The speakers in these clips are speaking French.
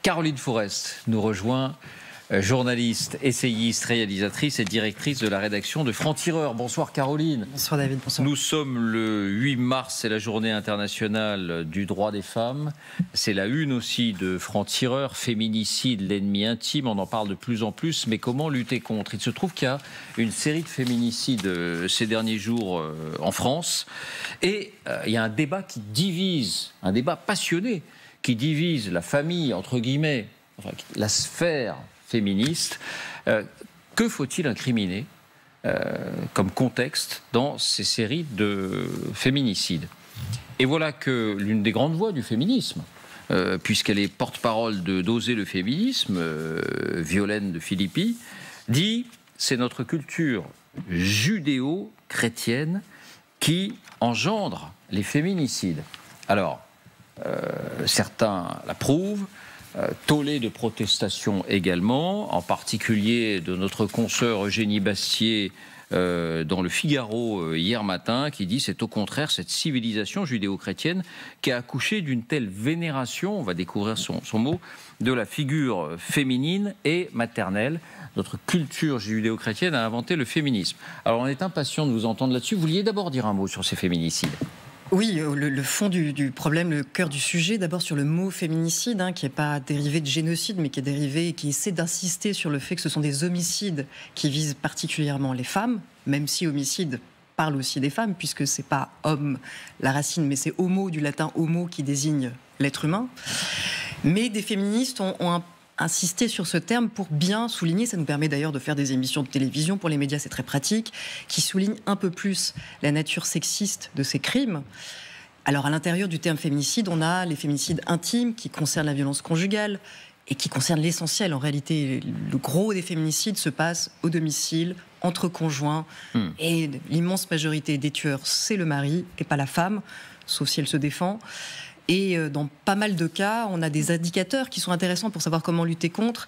Caroline Forest nous rejoint, journaliste, essayiste, réalisatrice et directrice de la rédaction de Franc-Tireur. Bonsoir Caroline. Bonsoir David, bonsoir. Nous sommes le 8 mars, c'est la journée internationale du droit des femmes. C'est la une aussi de Franc-Tireur, féminicide, l'ennemi intime, on en parle de plus en plus, mais comment lutter contre? Il se trouve qu'il y a une série de féminicides ces derniers jours en France, et il y a un débat qui divise, un débat passionné, qui divise la famille, entre guillemets, enfin, la sphère féministe. Que faut-il incriminer comme contexte dans ces séries de féminicides? Et voilà que l'une des grandes voix du féminisme, puisqu'elle est porte-parole d'Oser le féminisme, Violaine de Philippi, dit « c'est notre culture judéo-chrétienne qui engendre les féminicides ». Alors, certains l'approuvent, tollé de protestation également, en particulier de notre consoeur Eugénie Bastier dans le Figaro hier matin, qui dit c'est au contraire cette civilisation judéo-chrétienne qui a accouché d'une telle vénération, on va découvrir son mot, de la figure féminine et maternelle. Notre culture judéo-chrétienne a inventé le féminisme. Alors on est impatient de vous entendre là-dessus. Vous vouliez d'abord dire un mot sur ces féminicides? Oui, le fond du problème, le cœur du sujet, d'abord sur le mot féminicide, qui n'est pas dérivé de génocide, mais qui est dérivé et qui essaie d'insister sur le fait que ce sont des homicides qui visent particulièrement les femmes, même si homicide parle aussi des femmes, puisque c'est pas homme la racine, mais c'est homo du latin homo qui désigne l'être humain. Mais des féministes ont insister sur ce terme pour bien souligner, ça nous permet d'ailleurs de faire des émissions de télévision, pour les médias c'est très pratique, qui soulignent un peu plus la nature sexiste de ces crimes. Alors à l'intérieur du terme féminicide, on a les féminicides intimes qui concernent la violence conjugale et qui concernent l'essentiel. En réalité, le gros des féminicides se passe au domicile, entre conjoints, et l'immense majorité des tueurs, c'est le mari et pas la femme, sauf si elle se défend. Et dans pas mal de cas, on a des indicateurs qui sont intéressants pour savoir comment lutter contre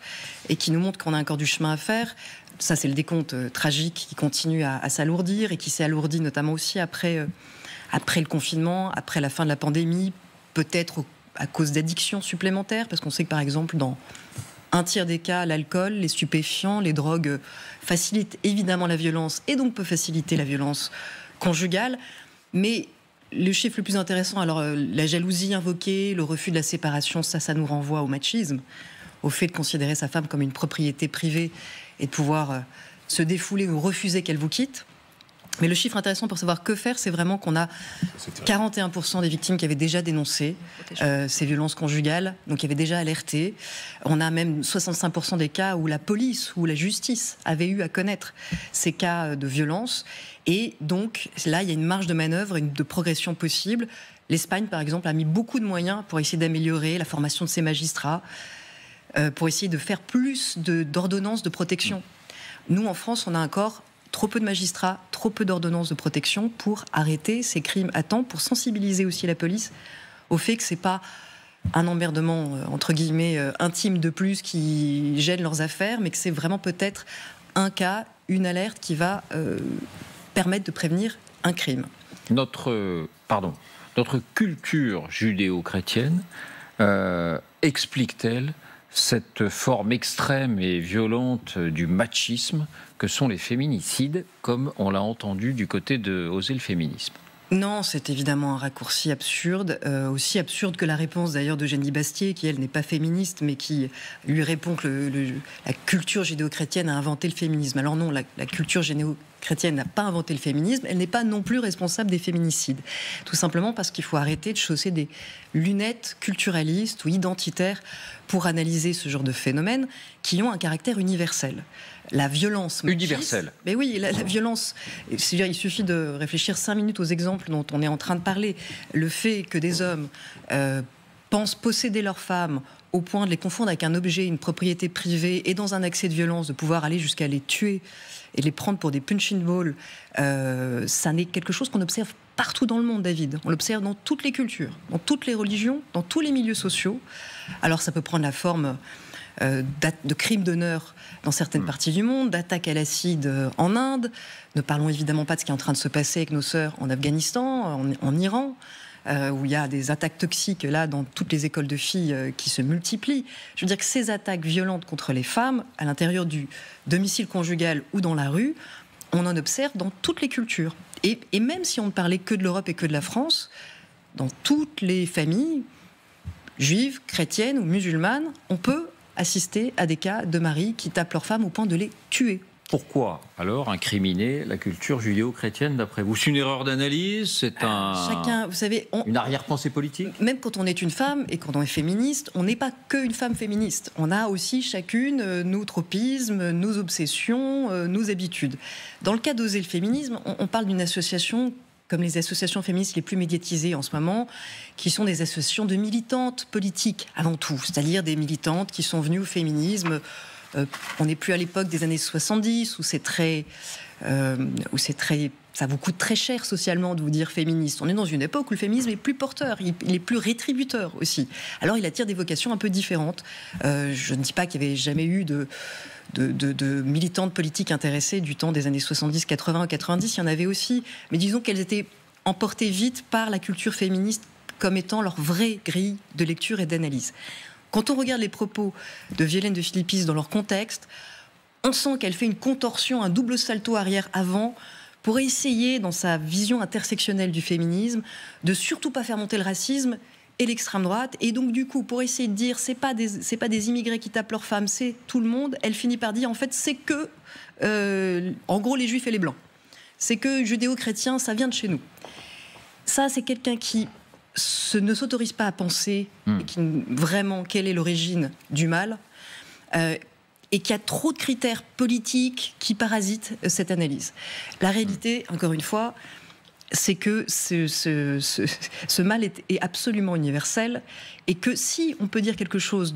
et qui nous montrent qu'on a encore du chemin à faire. Ça, c'est le décompte tragique qui continue à s'alourdir et qui s'est alourdi notamment aussi après le confinement, après la fin de la pandémie, peut-être à cause d'addictions supplémentaires, parce qu'on sait que par exemple, dans un tiers des cas, l'alcool, les stupéfiants, les drogues facilitent évidemment la violence et donc peut faciliter la violence conjugale. Mais le chiffre le plus intéressant, alors la jalousie invoquée, le refus de la séparation, ça nous renvoie au machisme, au fait de considérer sa femme comme une propriété privée et de pouvoir se défouler ou refuser qu'elle vous quitte. Mais le chiffre intéressant pour savoir que faire, c'est vraiment qu'on a 41% des victimes qui avaient déjà dénoncé ces violences conjugales, donc qui avaient déjà alerté. On a même 65% des cas où la police ou la justice avait eu à connaître ces cas de violence. Et donc là, il y a une marge de manœuvre, de progression possible. L'Espagne, par exemple, a mis beaucoup de moyens pour essayer d'améliorer la formation de ses magistrats, pour essayer de faire plus d'ordonnances de protection. Nous, en France, on a encore trop peu de magistrats, trop peu d'ordonnances de protection pour arrêter ces crimes à temps, pour sensibiliser aussi la police au fait que c'est pas un emmerdement, entre guillemets, intime de plus qui gêne leurs affaires, mais que c'est vraiment peut-être un cas, une alerte qui va permettre de prévenir un crime. Notre culture judéo-chrétienne explique-t-elle cette forme extrême et violente du machisme que sont les féminicides, comme on l'a entendu du côté de Oser le féminisme? Non, c'est évidemment un raccourci absurde, aussi absurde que la réponse d'ailleurs d'Eugénie Bastier, qui elle n'est pas féministe, mais qui lui répond que la culture judéo-chrétienne a inventé le féminisme. Alors non, la culture judéo-chrétienne n'a pas inventé le féminisme, elle n'est pas non plus responsable des féminicides. Tout simplement parce qu'il faut arrêter de chausser des lunettes culturalistes ou identitaires pour analyser ce genre de phénomènes qui ont un caractère universel. La violence universelle. Mais oui, la violence. C'est-à-dire, il suffit de réfléchir 5 minutes aux exemples dont on est en train de parler. Le fait que des hommes pensent posséder leurs femmes au point de les confondre avec un objet, une propriété privée, et dans un accès de violence, de pouvoir aller jusqu'à les tuer et les prendre pour des punching balls, ça n'est quelque chose qu'on observe partout dans le monde, David. On l'observe dans toutes les cultures, dans toutes les religions, dans tous les milieux sociaux. Alors ça peut prendre la forme de crimes d'honneur dans certaines parties du monde, d'attaques à l'acide en Inde. Ne parlons évidemment pas de ce qui est en train de se passer avec nos sœurs en Afghanistan, en Iran. où il y a des attaques toxiques là dans toutes les écoles de filles qui se multiplient. Je veux dire que ces attaques violentes contre les femmes, à l'intérieur du domicile conjugal ou dans la rue, on en observe dans toutes les cultures. Et même si on ne parlait que de l'Europe et que de la France, dans toutes les familles, juives, chrétiennes ou musulmanes, on peut assister à des cas de maris qui tapent leurs femmes au point de les tuer. Pourquoi alors incriminer la culture judéo-chrétienne d'après vous? C'est une erreur d'analyse? C'est Chacun, vous savez, une arrière-pensée politique? Même quand on est une femme et quand on est féministe, on n'est pas qu'une femme féministe. On a aussi chacune nos tropismes, nos obsessions, nos habitudes. Dans le cas d'Oser le féminisme, on parle d'une association comme les associations féministes les plus médiatisées en ce moment, qui sont des associations de militantes politiques avant tout, c'est-à-dire des militantes qui sont venues au féminisme. On n'est plus à l'époque des années 70 où ça vous coûte très cher socialement de vous dire féministe. On est dans une époque où le féminisme est plus porteur, il est plus rétributeur aussi. Alors il attire des vocations un peu différentes. Je ne dis pas qu'il n'y avait jamais eu de militantes politiques intéressées du temps des années 70, 80, 90, il y en avait aussi. Mais disons qu'elles étaient emportées vite par la culture féministe comme étant leur vraie grille de lecture et d'analyse. Quand on regarde les propos de Violaine de Philippis dans leur contexte, on sent qu'elle fait une contorsion, un double salto arrière-avant pour essayer, dans sa vision intersectionnelle du féminisme, de surtout pas faire monter le racisme et l'extrême droite. Et donc, du coup, pour essayer de dire c'est pas des immigrés qui tapent leurs femmes, c'est tout le monde, elle finit par dire en fait c'est que, en gros, les juifs et les blancs. C'est que judéo-chrétien, ça vient de chez nous. Ça, c'est quelqu'un qui ne s'autorise pas à penser vraiment quelle est l'origine du mal et qui a trop de critères politiques qui parasitent cette analyse. La réalité, encore une fois, c'est que ce mal est absolument universel et que si on peut dire quelque chose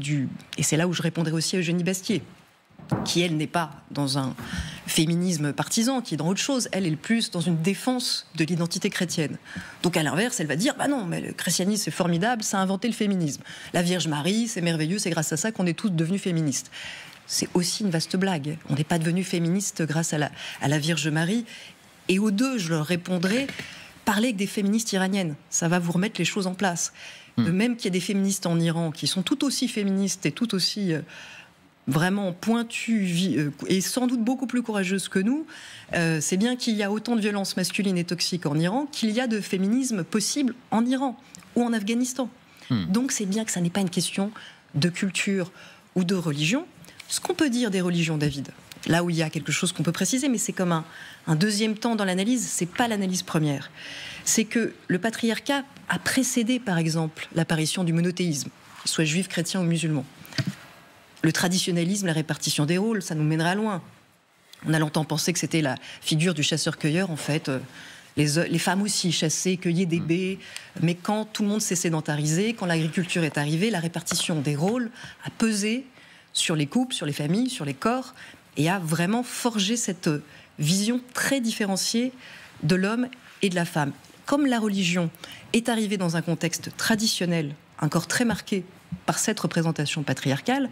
et c'est là où je répondrai aussi à Eugénie Bastier, qui, elle, n'est pas dans un féminisme partisan, qui est dans autre chose. Elle est plus dans une défense de l'identité chrétienne. Donc, à l'inverse, elle va dire « Bah non, mais le christianisme, c'est formidable, ça a inventé le féminisme. La Vierge Marie, c'est merveilleux, c'est grâce à ça qu'on est tous devenus féministes. » C'est aussi une vaste blague. On n'est pas devenus féministes grâce à la Vierge Marie. Et aux deux, je leur répondrai « Parlez avec des féministes iraniennes. Ça va vous remettre les choses en place. » Même qu'il y a des féministes en Iran qui sont tout aussi féministes et tout aussi... vraiment pointues et sans doute beaucoup plus courageuses que nous, c'est bien qu'il y a autant de violences masculines et toxiques en Iran qu'il y a de féminisme possible en Iran ou en Afghanistan. Donc c'est bien que ça n'est pas une question de culture ou de religion. Ce qu'on peut dire des religions, David, là où il y a quelque chose qu'on peut préciser, mais c'est comme un deuxième temps dans l'analyse, c'est pas l'analyse première. C'est que le patriarcat a précédé, par exemple, l'apparition du monothéisme, qu'il soit juif, chrétien ou musulman. Le traditionnalisme, la répartition des rôles, ça nous mènerait loin. On a longtemps pensé que c'était la figure du chasseur-cueilleur, en fait. Les femmes aussi chassaient, cueillaient des baies. Mais quand tout le monde s'est sédentarisé, quand l'agriculture est arrivée, la répartition des rôles a pesé sur les couples, sur les familles, sur les corps, et a vraiment forgé cette vision très différenciée de l'homme et de la femme. Comme la religion est arrivée dans un contexte traditionnel, encore très marqué par cette représentation patriarcale,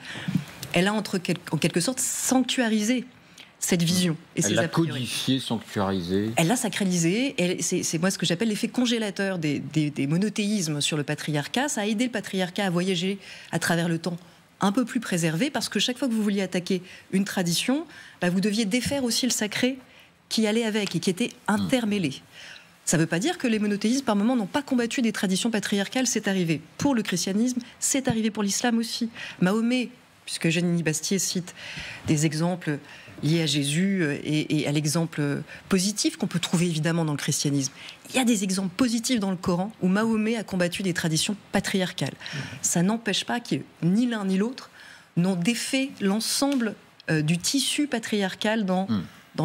elle a en quelque sorte sanctuarisé cette vision. Et elle l'a codifiée, sanctuarisée. Elle l'a sacralisée. C'est moi ce que j'appelle l'effet congélateur des monothéismes sur le patriarcat. Ça a aidé le patriarcat à voyager à travers le temps un peu plus préservé, parce que chaque fois que vous vouliez attaquer une tradition, vous deviez défaire aussi le sacré qui allait avec et qui était intermêlé. Ça ne veut pas dire que les monothéismes, par moments, n'ont pas combattu des traditions patriarcales. C'est arrivé pour le christianisme, c'est arrivé pour l'islam aussi. Mahomet, puisque Eugénie Bastier cite des exemples liés à Jésus et à l'exemple positif qu'on peut trouver évidemment dans le christianisme. Il y a des exemples positifs dans le Coran où Mahomet a combattu des traditions patriarcales. Ça n'empêche pas que ni l'un ni l'autre n'ont défait l'ensemble du tissu patriarcal dans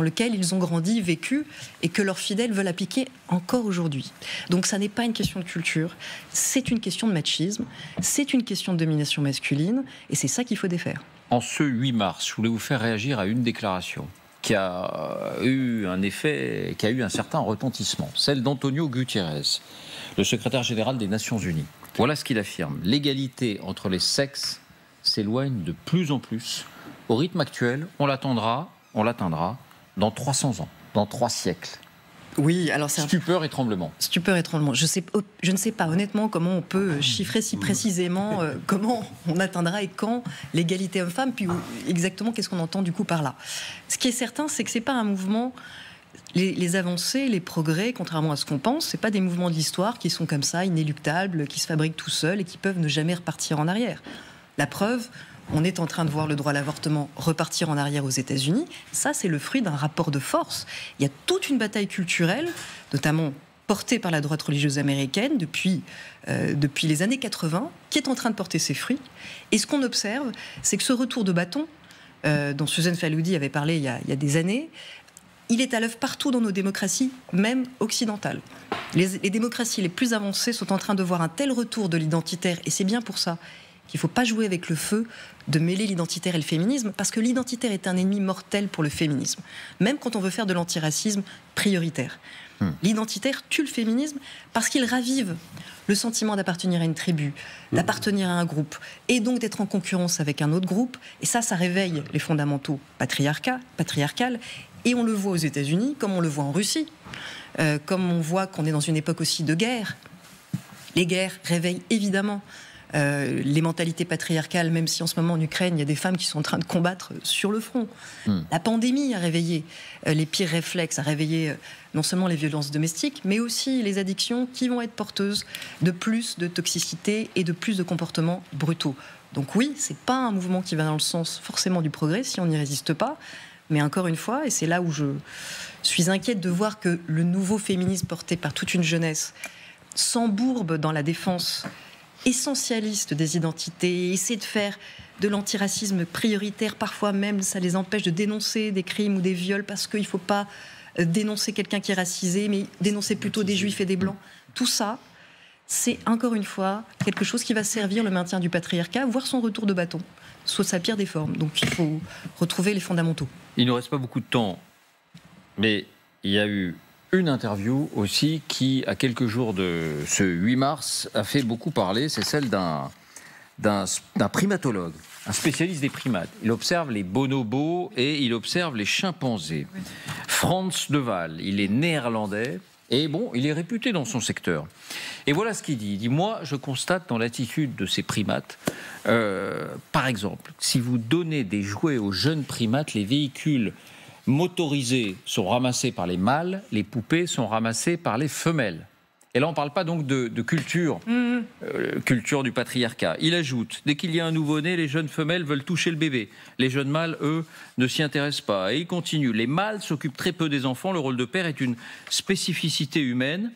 lequel ils ont grandi, vécu, et que leurs fidèles veulent appliquer encore aujourd'hui. Donc ça n'est pas une question de culture, c'est une question de machisme, c'est une question de domination masculine, et c'est ça qu'il faut défaire. En ce 8 mars, je voulais vous faire réagir à une déclaration qui a eu un effet, qui a eu un certain retentissement, celle d'Antonio Guterres, le secrétaire général des Nations Unies. Voilà ce qu'il affirme. L'égalité entre les sexes s'éloigne de plus en plus. Au rythme actuel, on l'atteindra dans 300 ans, dans 3 siècles. Oui, alors stupeur et tremblement. Stupeur et tremblement. Je ne sais pas honnêtement comment on peut chiffrer si précisément comment on atteindra et quand l'égalité homme-femme, puis exactement qu'est-ce qu'on entend du coup par là. Ce qui est certain, c'est que c'est pas un mouvement. Les avancées, les progrès, contrairement à ce qu'on pense, c'est pas des mouvements de l'histoire qui sont comme ça, inéluctables, qui se fabriquent tout seuls et qui peuvent ne jamais repartir en arrière. La preuve, on est en train de voir le droit à l'avortement repartir en arrière aux États-Unis. Ça, c'est le fruit d'un rapport de force. Il y a toute une bataille culturelle, notamment portée par la droite religieuse américaine depuis les années 80, qui est en train de porter ses fruits. Et ce qu'on observe, c'est que ce retour de bâton, dont Suzanne Faloudi avait parlé il y a des années, il est à l'œuvre partout dans nos démocraties, même occidentales. Les démocraties les plus avancées sont en train de voir un tel retour de l'identitaire, et c'est bien pour ça qu'il ne faut pas jouer avec le feu de mêler l'identitaire et le féminisme, parce que l'identitaire est un ennemi mortel pour le féminisme, même quand on veut faire de l'antiracisme prioritaire. L'identitaire tue le féminisme parce qu'il ravive le sentiment d'appartenir à une tribu, d'appartenir à un groupe, et donc d'être en concurrence avec un autre groupe, et ça réveille les fondamentaux patriarcales, et on le voit aux États-Unis, comme on le voit en Russie, comme on voit qu'on est dans une époque aussi de guerre. Les guerres réveillent évidemment les mentalités patriarcales, même si en ce moment en Ukraine, il y a des femmes qui sont en train de combattre sur le front. La pandémie a réveillé les pires réflexes, a réveillé non seulement les violences domestiques, mais aussi les addictions qui vont être porteuses de plus de toxicité et de plus de comportements brutaux. Donc oui, c'est pas un mouvement qui va dans le sens forcément du progrès si on n'y résiste pas. Mais encore une fois, et c'est là où je suis inquiète de voir que le nouveau féminisme porté par toute une jeunesse s'embourbe dans la défense essentialiste des identités, essaie de faire de l'antiracisme prioritaire. Parfois même, ça les empêche de dénoncer des crimes ou des viols parce qu'il ne faut pas dénoncer quelqu'un qui est racisé, mais dénoncer plutôt des juifs et des blancs. Tout ça, c'est encore une fois quelque chose qui va servir le maintien du patriarcat, voire son retour de bâton, soit sa pire des formes. Donc il faut retrouver les fondamentaux. Il ne nous reste pas beaucoup de temps, mais il y a eu une interview aussi qui, à quelques jours de ce 8 mars, a fait beaucoup parler. C'est celle d'un primatologue, un spécialiste des primates. Il observe les bonobos et il observe les chimpanzés. Oui. Frans de Waal, il est néerlandais et bon, il est réputé dans son secteur. Et voilà ce qu'il dit. Il dit, moi, je constate dans l'attitude de ces primates, par exemple, si vous donnez des jouets aux jeunes primates, les véhicules motorisés sont ramassés par les mâles, les poupées sont ramassées par les femelles. Et là, on ne parle pas donc de culture, culture du patriarcat. Il ajoute, dès qu'il y a un nouveau-né, les jeunes femelles veulent toucher le bébé. Les jeunes mâles, eux, ne s'y intéressent pas. Et il continue, les mâles s'occupent très peu des enfants, le rôle de père est une spécificité humaine.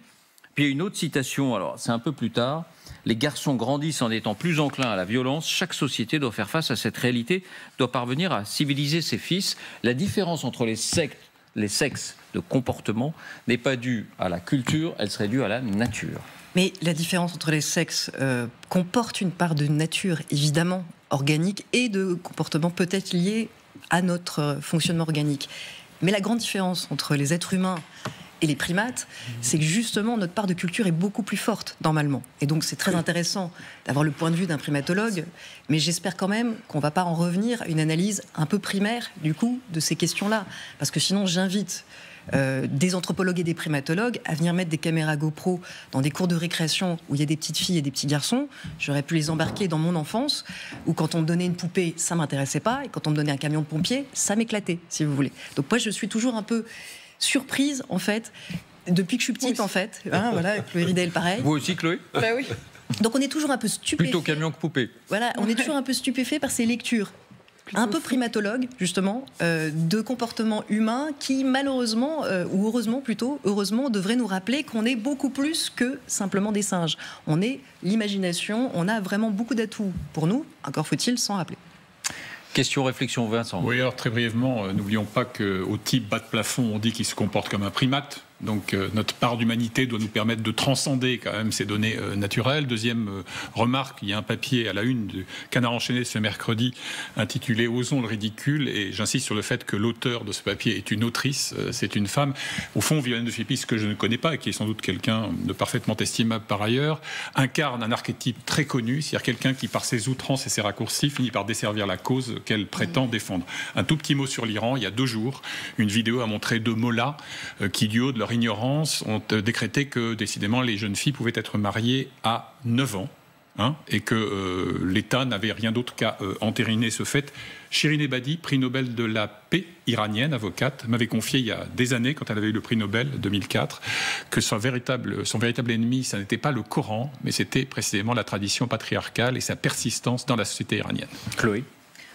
Puis il y a une autre citation, alors c'est un peu plus tard, les garçons grandissent en étant plus enclins à la violence. Chaque société doit faire face à cette réalité, doit parvenir à civiliser ses fils. La différence entre les sexes de comportement n'est pas due à la culture, elle serait due à la nature. Mais la différence entre les sexes comporte une part de nature, évidemment, organique, et de comportement peut-être lié à notre fonctionnement organique. Mais la grande différence entre les êtres humains et les primates, c'est que justement notre part de culture est beaucoup plus forte normalement. Et donc c'est très intéressant d'avoir le point de vue d'un primatologue, mais j'espère quand même qu'on ne va pas en revenir à une analyse un peu primaire du coup de ces questions-là. Parce que sinon j'invite des anthropologues et des primatologues à venir mettre des caméras GoPro dans des cours de récréation où il y a des petites filles et des petits garçons. J'aurais pu les embarquer dans mon enfance, où quand on me donnait une poupée, ça ne m'intéressait pas, et quand on me donnait un camion de pompiers, ça m'éclatait, si vous voulez. Donc moi je suis toujours un peu surprise, en fait, depuis que je suis petite, en fait. Hein, voilà, Chloé Ridel, pareil. Vous aussi, Chloé ? Bah oui. Donc on est toujours un peu stupéfait. Plutôt camion que poupée. Voilà, on est toujours un peu stupéfait par ces lectures. Un peu primatologue, justement, de comportements humains qui, malheureusement, ou heureusement plutôt, devraient nous rappeler qu'on est beaucoup plus que simplement des singes. On est l'imagination, on a vraiment beaucoup d'atouts pour nous, encore faut-il s'en rappeler. Question, réflexion, Vincent. Oui, alors très brièvement, n'oublions pas qu'au type bas de plafond, on dit qu'il se comporte comme un primate. Donc notre part d'humanité doit nous permettre de transcender quand même ces données naturelles. Deuxième remarque, il y a un papier à la une du Canard enchaîné ce mercredi intitulé « Osons le ridicule » et j'insiste sur le fait que l'auteur de ce papier est une autrice, c'est une femme. Au fond, Violaine de Philippis, que je ne connais pas et qui est sans doute quelqu'un de parfaitement estimable par ailleurs, incarne un archétype très connu, c'est-à-dire quelqu'un qui par ses outrances et ses raccourcis finit par desservir la cause qu'elle prétend défendre. Un tout petit mot sur l'Iran, il y a 2 jours, une vidéo a montré 2 mollahs qui du haut de leur leur ignorance, ont décrété que, décidément, les jeunes filles pouvaient être mariées à 9 ans. Et que l'État n'avait rien d'autre qu'à entériner ce fait. Shirin Ebadi, prix Nobel de la paix iranienne, avocate, m'avait confié il y a des années, quand elle avait eu le prix Nobel 2004, que son véritable ennemi, ça n'était pas le Coran, mais c'était précisément la tradition patriarcale et sa persistance dans la société iranienne. Chloé ?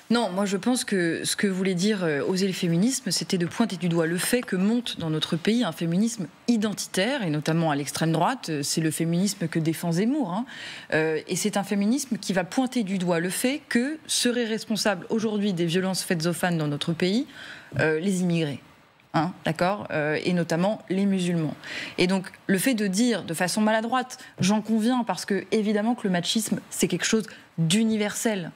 Non, moi je pense que ce que voulait dire Oser le féminisme, c'était de pointer du doigt le fait que monte dans notre pays un féminisme identitaire, et notamment à l'extrême droite. C'est le féminisme que défend Zemmour. Et c'est un féminisme qui va pointer du doigt le fait que seraient responsables aujourd'hui des violences faites aux femmes dans notre pays les immigrés. D'accord, et notamment les musulmans. Et donc, le fait de dire de façon maladroite, j'en conviens, parce que évidemment que le machisme, c'est quelque chose d'universel,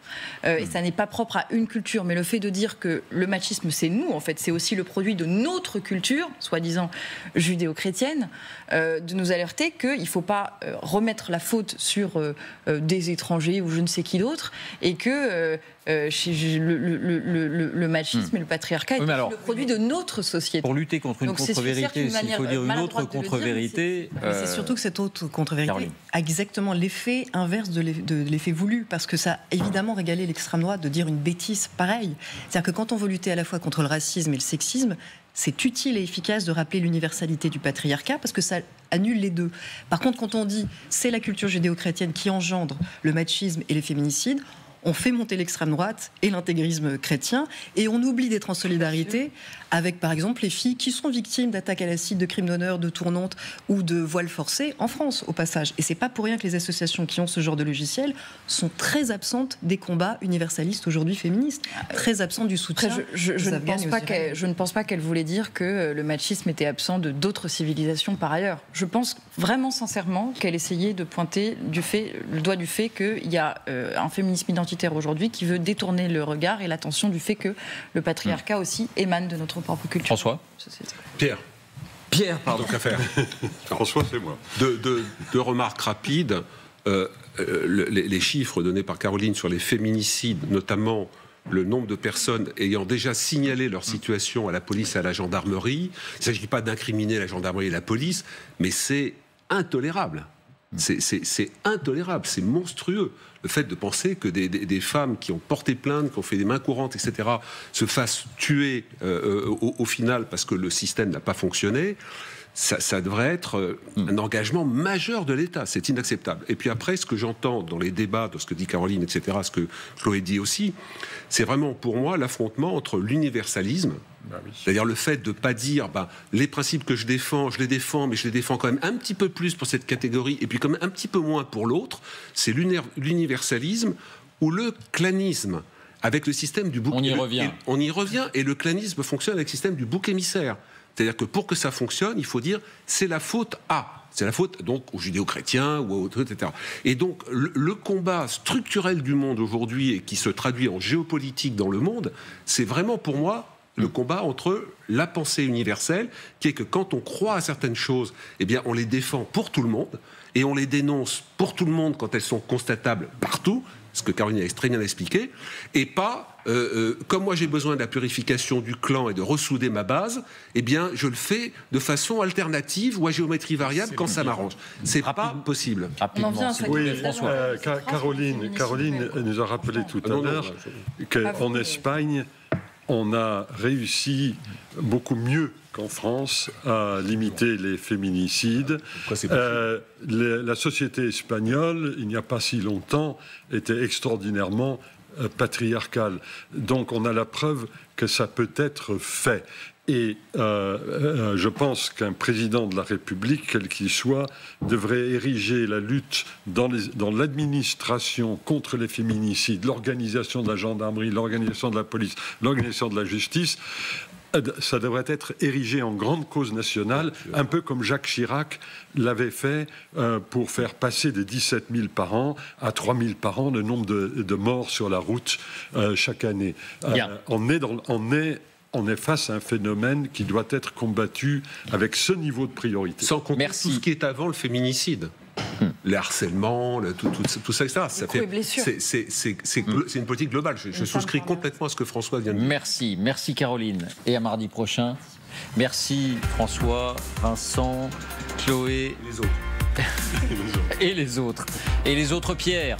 et ça n'est pas propre à une culture, mais le fait de dire que le machisme, c'est nous, en fait, c'est aussi le produit de notre culture, soi-disant judéo-chrétienne, de nous alerter qu'il ne faut pas remettre la faute sur des étrangers ou je ne sais qui d'autre, et que le machisme et le patriarcat est le produit de notre société. Pour lutter contre une contre-vérité, s'il faut dire une autre contre-vérité... C'est surtout que cette autre contre-vérité a exactement l'effet inverse de l'effet voulu, parce que ça a évidemment régalé l'extrême droite de dire une bêtise pareille. C'est-à-dire que quand on veut lutter à la fois contre le racisme et le sexisme, c'est utile et efficace de rappeler l'universalité du patriarcat, parce que ça annule les deux. Par contre, quand on dit c'est la culture judéo-chrétienne qui engendre le machisme et les féminicides, on fait monter l'extrême droite et l'intégrisme chrétien, et on oublie d'être en solidarité avec, par exemple, les filles qui sont victimes d'attaques à l'acide, de crimes d'honneur, de tournantes ou de voiles forcés en France, au passage. Et c'est pas pour rien que les associations qui ont ce genre de logiciel sont très absentes des combats universalistes aujourd'hui féministes, très absentes du soutien. Je ne pense pas qu'elle voulait dire que le machisme était absent de d'autres civilisations par ailleurs. Je pense vraiment sincèrement qu'elle essayait de pointer le doigt du fait qu'il y a un féminisme identitaire aujourd'hui qui veut détourner le regard et l'attention du fait que le patriarcat aussi émane de notre propre culture. François ? Pierre, pardon. Donc à faire. François, c'est moi. Deux remarques rapides. Les chiffres donnés par Caroline sur les féminicides, notamment le nombre de personnes ayant déjà signalé leur situation à la police et à la gendarmerie. Il ne s'agit pas d'incriminer la gendarmerie et la police, mais c'est intolérable. C'est intolérable, c'est monstrueux. Le fait de penser que des femmes qui ont porté plainte, qui ont fait des mains courantes, etc., se fassent tuer au final parce que le système n'a pas fonctionné, ça devrait être un engagement majeur de l'État. C'est inacceptable. Et puis après, ce que j'entends dans les débats, de ce que dit Caroline, etc., ce que Chloé dit aussi, c'est vraiment pour moi l'affrontement entre l'universalisme, c'est-à-dire le fait de ne pas dire les principes que je les défends, mais je les défends quand même un petit peu plus pour cette catégorie et puis quand même un petit peu moins pour l'autre. C'est l'universalisme ou le clanisme avec le système du bouc. On y revient. On y revient, et le clanisme fonctionne avec le système du bouc émissaire. C'est-à-dire que pour que ça fonctionne, il faut dire c'est la faute à. C'est la faute donc aux judéo-chrétiens ou aux autres, etc. Et donc le combat structurel du monde aujourd'hui et qui se traduit en géopolitique dans le monde, c'est vraiment pour moi le combat entre la pensée universelle, qui est que quand on croit à certaines choses, eh bien on les défend pour tout le monde et on les dénonce pour tout le monde quand elles sont constatables partout, ce que Caroline a très bien expliqué, et pas comme moi j'ai besoin de la purification du clan et de ressouder ma base, eh bien je le fais de façon alternative ou à géométrie variable quand ça m'arrange. C'est pas possible. Oui, Caroline nous a rappelé tout à l'heure qu'en Espagne, on a réussi beaucoup mieux qu'en France à limiter les féminicides. La société espagnole, il n'y a pas si longtemps, était extraordinairement patriarcale. Donc on a la preuve que ça peut être fait. Et je pense qu'un président de la République, quel qu'il soit, devrait ériger la lutte dans l'administration contre les féminicides, l'organisation de la gendarmerie, l'organisation de la police, l'organisation de la justice. Ça devrait être érigé en grande cause nationale, un peu comme Jacques Chirac l'avait fait pour faire passer des 17 000 par an à 3 000 par an le nombre de morts sur la route chaque année. On est face à un phénomène qui doit être combattu avec ce niveau de priorité. Sans compter tout ce qui est avant le féminicide. Le harcèlement, tout ça, etc. C'est une politique globale. Je souscris complètement à ce que François vient de dire. Merci Caroline. Et à mardi prochain. Merci François, Vincent, Chloé. Les autres. Et les autres. Et les autres Pierre.